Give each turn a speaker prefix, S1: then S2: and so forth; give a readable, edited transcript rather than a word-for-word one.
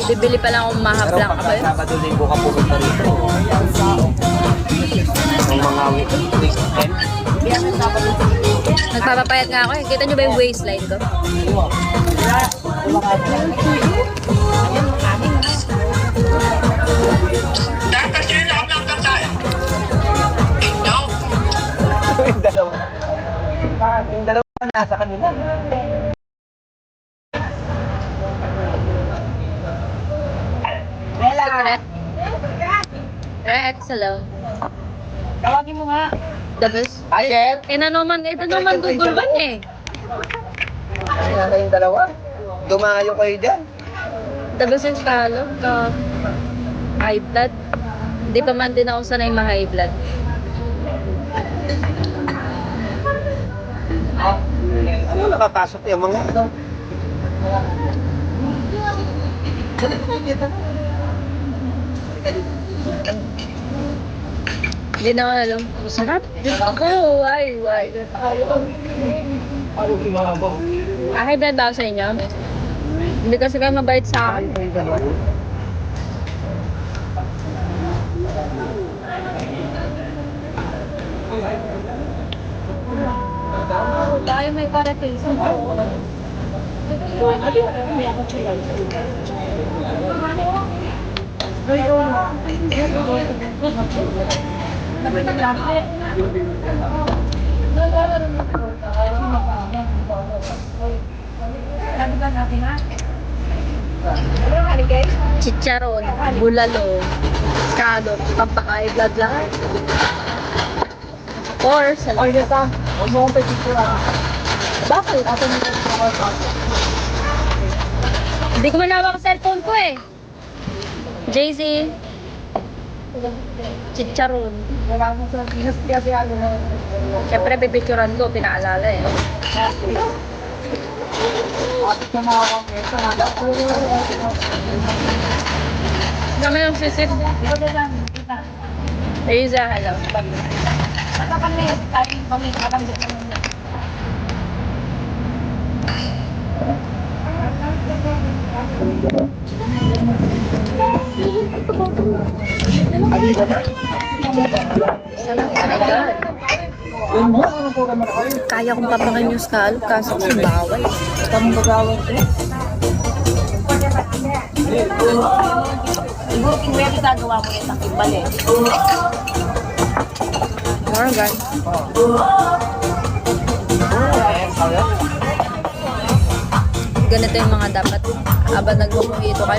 S1: Bibili pa lang akong mahaplang ka ba yun?
S2: Sabado linggo ka pupunta rito. Yung mga weekend.
S1: Nagpapapayat nga ako eh. Kita nyo ba yung waistline ko?
S2: Yung dalawa nasa kanila.
S1: Excellent.
S3: Tawagin mo nga.
S1: The best. Ito naman Google ba eh.
S2: Kaya kayong dalawa. Dumayo kayo dyan.
S1: The best is Tagalog. High blood. Hindi pa man din ako sanay ma-high blood.
S2: Ano nakapasok yung mga
S1: Hindi na ako alam. Masarap. Oh, why? High blood ba ako sa inyo? Hindi kasi kayo mabait sa akin. Tayo may parating sa chicharon, bulalo, scallop, pampakain blood lang. Or salad.
S3: Order ka. Huwag mo akong pipicture ah.
S1: Bakit?
S3: Ato nito sa
S1: Hindi ko manawak ang cellphone ko eh. JC. Chicharon.
S3: wala mo sa Pinas kasi ano na.
S1: Siyempre, pipicturan ko, pinaalala eh.
S3: Atit na mga akong ito.
S1: Kami yung sisip.
S3: Ikaw na lang. Kita.
S1: Ayun sa hello.
S3: Saka kami. Tayo kami. Kakami sa kami.
S1: Kaya kong papakin yung scallop kaso kung bawal.
S3: Kaming bagawin ko. Siguro kung may ginagawa mo yung takimbali.
S1: Morgan. Ganito yung mga dapat. Aba nagmumungito kayo.